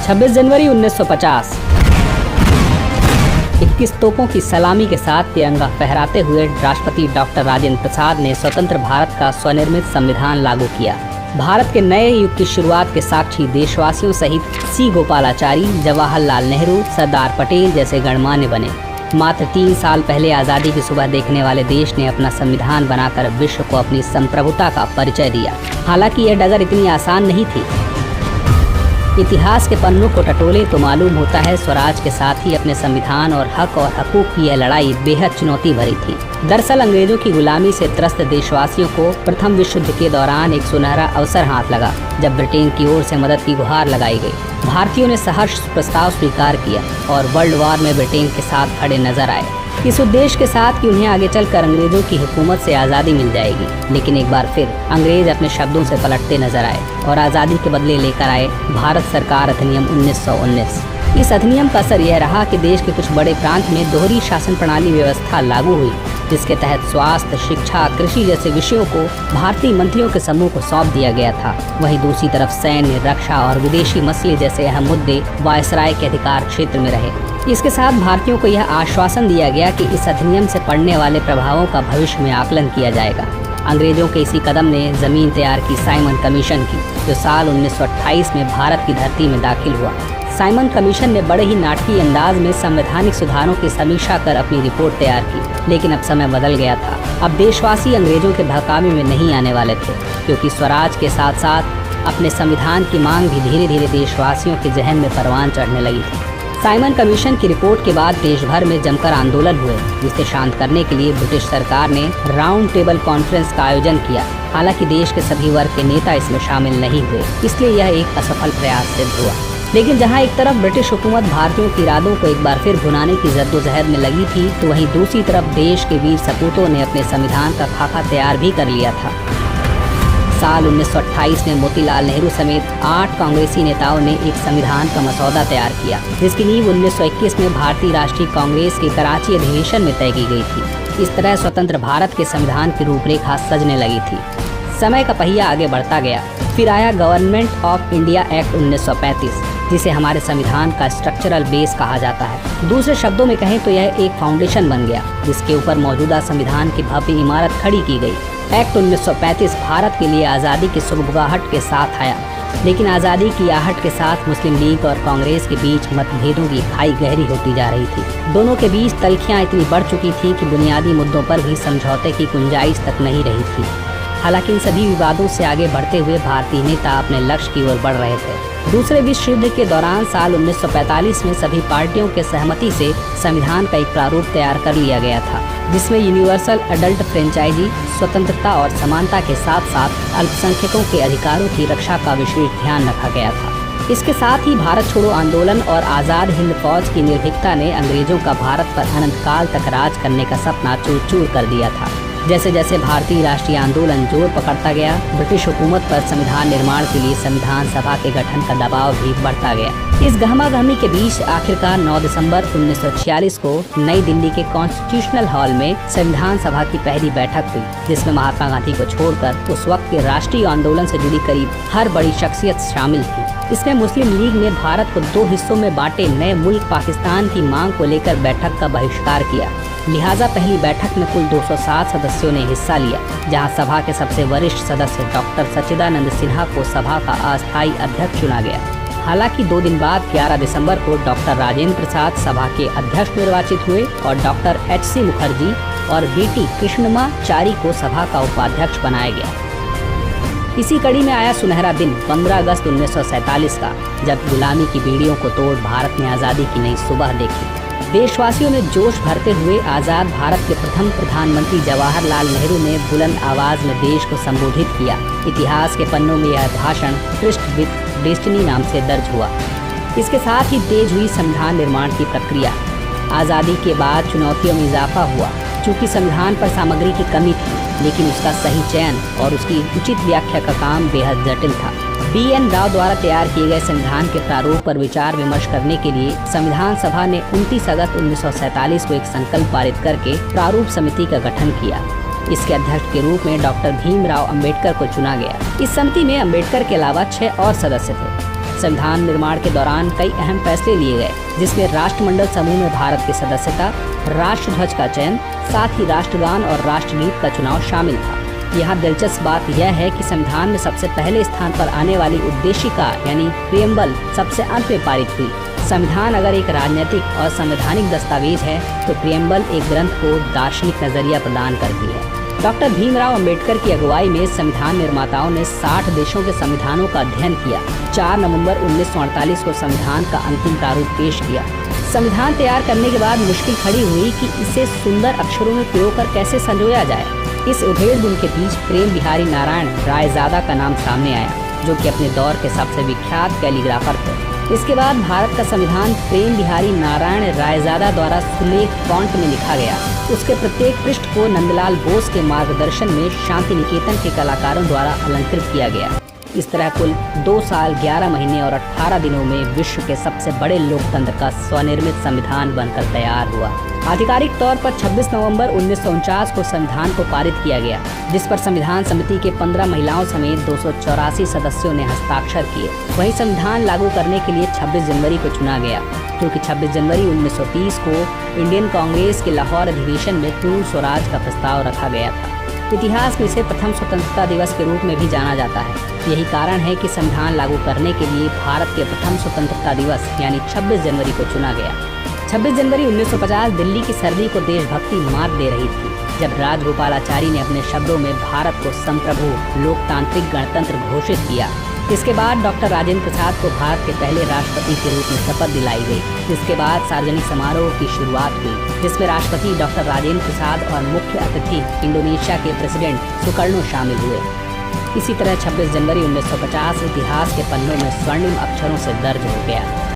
26 जनवरी 1950 21 तोपों की सलामी के साथ तिरंगा फहराते हुए राष्ट्रपति डॉक्टर राजेंद्र प्रसाद ने स्वतंत्र भारत का स्वनिर्मित संविधान लागू किया। भारत के नए युग की शुरुआत के साक्षी देशवासियों सहित सी गोपालाचारी, जवाहरलाल नेहरू, सरदार पटेल जैसे गणमान्य बने। मात्र 3 साल पहले आज़ादी की सुबह देखने वाले देश ने अपना संविधान बनाकर विश्व को अपनी संप्रभुता का परिचय दिया। हालांकि यह डगर इतनी आसान नहीं थी। इतिहास के पन्नों को टटोले तो मालूम होता है स्वराज के साथ ही अपने संविधान और हक और हकूक की यह लड़ाई बेहद चुनौती भरी थी। दरअसल अंग्रेजों की गुलामी से त्रस्त देशवासियों को प्रथम विश्व युद्ध के दौरान एक सुनहरा अवसर हाथ लगा, जब ब्रिटेन की ओर से मदद की गुहार लगाई गई। भारतीयों ने सहर्ष प्रस्ताव स्वीकार किया और वर्ल्ड वॉर में ब्रिटेन के साथ खड़े नजर आए, इस उद्देश्य के साथ कि उन्हें आगे चलकर अंग्रेजों की हुकूमत से आज़ादी मिल जाएगी। लेकिन एक बार फिर अंग्रेज अपने शब्दों से पलटते नजर आए और आज़ादी के बदले लेकर आए भारत सरकार अधिनियम 1919। इस अधिनियम का असर यह रहा कि देश के कुछ बड़े प्रांत में दोहरी शासन प्रणाली व्यवस्था लागू हुई, जिसके तहत स्वास्थ्य, शिक्षा, कृषि जैसे विषयों को भारतीय मंत्रियों के समूह को सौंप दिया गया था। वहीं दूसरी तरफ सैन्य, रक्षा और विदेशी मसले जैसे अहम मुद्दे वायसराय के अधिकार क्षेत्र में रहे। इसके साथ भारतीयों को यह आश्वासन दिया गया कि इस अधिनियम से पड़ने वाले प्रभावों का भविष्य में आकलन किया जाएगा। अंग्रेजों के इसी कदम ने जमीन तैयार की साइमन कमीशन की, जो साल 1928 में भारत की धरती में दाखिल हुआ। साइमन कमीशन ने बड़े ही नाटकीय अंदाज में संवैधानिक सुधारों की समीक्षा कर अपनी रिपोर्ट तैयार की। लेकिन अब समय बदल गया था। अब देशवासी अंग्रेजों के बहकावे में नहीं आने वाले थे, क्योंकि स्वराज के साथ साथ अपने संविधान की मांग भी धीरे धीरे देशवासियों के जहन में परवान चढ़ने लगी थी। साइमन कमीशन की रिपोर्ट के बाद देश भर में जमकर आंदोलन हुए, जिसे शांत करने के लिए ब्रिटिश सरकार ने राउंड टेबल कॉन्फ्रेंस का आयोजन किया। हालांकि देश के सभी वर्ग के नेता इसमें शामिल नहीं हुए, इसलिए यह एक असफल प्रयास सिद्ध हुआ। लेकिन जहां एक तरफ ब्रिटिश हुकूमत भारतीयों के इरादों को एक बार फिर भुनाने की जद्दोजहद में लगी थी, तो वहीं दूसरी तरफ देश के वीर सपूतों ने अपने संविधान का खाका तैयार भी कर लिया था। साल 1928 में मोतीलाल नेहरू समेत 8 कांग्रेसी नेताओं ने एक संविधान का मसौदा तैयार किया, जिसकी नींव 1921 में भारतीय राष्ट्रीय कांग्रेस के कराची अधिवेशन में तय की गई थी। इस तरह स्वतंत्र भारत के संविधान की रूपरेखा सजने लगी थी। समय का पहिया आगे बढ़ता गया। फिर आया गवर्नमेंट ऑफ इंडिया एक्ट 1935, जिसे हमारे संविधान का स्ट्रक्चरल बेस कहा जाता है। दूसरे शब्दों में कहें तो यह एक फाउंडेशन बन गया, जिसके ऊपर मौजूदा संविधान की भव्य इमारत खड़ी की गई। एक्ट 1935 भारत के लिए आज़ादी की सुगबुगाहट के साथ आया, लेकिन आज़ादी की आहट के साथ मुस्लिम लीग और कांग्रेस के बीच मतभेदों की खाई गहरी होती जा रही थी। दोनों के बीच तल्खियां इतनी बढ़ चुकी थी कि बुनियादी मुद्दों पर भी समझौते की गुंजाइश तक नहीं रही थी। हालांकि इन सभी विवादों से आगे बढ़ते हुए भारतीय नेता अपने लक्ष्य की ओर बढ़ रहे थे। दूसरे विश्व युद्ध के दौरान साल 1945 में सभी पार्टियों के सहमति से संविधान का एक प्रारूप तैयार कर लिया गया था, जिसमें यूनिवर्सल अडल्ट फ्रेंचाइजी, स्वतंत्रता और समानता के साथ साथ अल्पसंख्यकों के अधिकारों की रक्षा का विशेष ध्यान रखा गया था। इसके साथ ही भारत छोड़ो आंदोलन और आज़ाद हिंद फौज की निर्भीकता ने अंग्रेजों का भारत पर अनंत काल तक राज करने का सपना चूर चूर कर दिया था। जैसे जैसे भारतीय राष्ट्रीय आंदोलन जोर पकड़ता गया, ब्रिटिश हुकूमत पर संविधान निर्माण के लिए संविधान सभा के गठन का दबाव भी बढ़ता गया। इस गहमागहमी के बीच आखिरकार 9 दिसंबर 1946 को नई दिल्ली के कॉन्स्टिट्यूशनल हॉल में संविधान सभा की पहली बैठक हुई, जिसमें महात्मा गांधी को छोड़कर उस वक्त के राष्ट्रीय आंदोलन से जुड़ी करीब हर बड़ी शख्सियत शामिल थी। इसमें मुस्लिम लीग ने भारत को 2 हिस्सों में बांटे नए मुल्क पाकिस्तान की मांग को लेकर बैठक का बहिष्कार किया। लिहाजा पहली बैठक में कुल 207 सदस्यों ने हिस्सा लिया, जहां सभा के सबसे वरिष्ठ सदस्य डॉक्टर सच्चिदानंद सिन्हा को सभा का अस्थायी अध्यक्ष चुना गया। हालांकि 2 दिन बाद 11 दिसंबर को डॉक्टर राजेंद्र प्रसाद सभा के अध्यक्ष निर्वाचित हुए और डॉक्टर HC मुखर्जी और BT कृष्णमाचारी को सभा का उपाध्यक्ष बनाया गया। इसी कड़ी में आया सुनहरा दिन 15 अगस्त 1947 का, जब गुलामी की बीड़ियों को तोड़ भारत ने आज़ादी की नई सुबह देखी। देशवासियों ने जोश भरते हुए आज़ाद भारत के प्रथम प्रधानमंत्री जवाहरलाल नेहरू ने बुलंद आवाज में देश को संबोधित किया। इतिहास के पन्नों में यह भाषण ट्रिस्ट विद डेस्टिनी नाम से दर्ज हुआ। इसके साथ ही तेज हुई संविधान निर्माण की प्रक्रिया। आज़ादी के बाद चुनौतियों में इजाफा हुआ। चूँकि संविधान पर सामग्री की कमी थी, लेकिन उसका सही चयन और उसकी उचित व्याख्या का काम बेहद जटिल था। BN राव द्वारा तैयार किए गए संविधान के प्रारूप पर विचार विमर्श करने के लिए संविधान सभा ने 29 अगस्त 1947 को एक संकल्प पारित करके प्रारूप समिति का गठन किया। इसके अध्यक्ष के रूप में डॉक्टर भीमराव अंबेडकर को चुना गया। इस समिति में अंबेडकर के अलावा 6 और सदस्य थे। संविधान निर्माण के दौरान कई अहम फैसले लिए गए, जिसमें राष्ट्रमंडल समूह में भारत की सदस्यता, राष्ट्रध्वज का चयन, साथ ही राष्ट्रगान और राष्ट्रगीत का चुनाव शामिल था। यहाँ दिलचस्प बात यह है कि संविधान में सबसे पहले स्थान पर आने वाली उद्देशिका यानी प्रियम्बल सबसे अंत में पारित हुई। संविधान अगर एक राजनीतिक और संवैधानिक दस्तावेज है तो प्रियम्बल एक ग्रंथ को दार्शनिक नजरिया प्रदान करती है। डॉक्टर भीमराव अंबेडकर की अगुवाई में संविधान निर्माताओं ने 60 देशों के संविधानों का अध्ययन किया। 4 नवंबर 1948 को संविधान का अंतिम प्रारूप पेश किया। संविधान तैयार करने के बाद मुश्किल खड़ी हुई कि इसे सुंदर अक्षरों में पिरोकर कैसे संजोया जाए। इस उधेड़-बुन के बीच प्रेम बिहारी नारायण रायजादा का नाम सामने आया, जो कि अपने दौर के सबसे विख्यात कैलीग्राफर थे। इसके बाद भारत का संविधान प्रेम बिहारी नारायण रायजादा द्वारा सुलेख फॉन्ट में लिखा गया। उसके प्रत्येक पृष्ठ को नंदलाल बोस के मार्गदर्शन में शांति निकेतन के कलाकारों द्वारा अलंकृत किया गया। इस तरह कुल 2 साल 11 महीने और 18 दिनों में विश्व के सबसे बड़े लोकतंत्र का स्वनिर्मित संविधान बनकर तैयार हुआ। आधिकारिक तौर पर 26 नवंबर 1949 को संविधान को पारित किया गया, जिस पर संविधान समिति के 15 महिलाओं समेत 284 सदस्यों ने हस्ताक्षर किए। वहीं संविधान लागू करने के लिए 26 जनवरी को चुना गया, क्योंकि 26 जनवरी 1930 को इंडियन कांग्रेस के लाहौर अधिवेशन में पूर्ण स्वराज का प्रस्ताव रखा गया था। इतिहास में इसे प्रथम स्वतंत्रता दिवस के रूप में भी जाना जाता है। यही कारण है कि संविधान लागू करने के लिए भारत के प्रथम स्वतंत्रता दिवस यानी 26 जनवरी को चुना गया। 26 जनवरी 1950 दिल्ली की सर्दी को देशभक्ति मात दे रही थी, जब राजगोपालाचारी ने अपने शब्दों में भारत को संप्रभु लोकतांत्रिक गणतंत्र घोषित किया। इसके बाद डॉक्टर राजेंद्र प्रसाद को भारत के पहले राष्ट्रपति के रूप में शपथ दिलाई गई। इसके बाद सार्वजनिक समारोह की शुरुआत हुई, जिसमें राष्ट्रपति डॉक्टर राजेंद्र प्रसाद और मुख्य अतिथि इंडोनेशिया के प्रेसिडेंट सुकर्णो शामिल हुए। इसी तरह 26 जनवरी 1950 इतिहास के पन्नों में स्वर्णिम अक्षरों से दर्ज हो गया।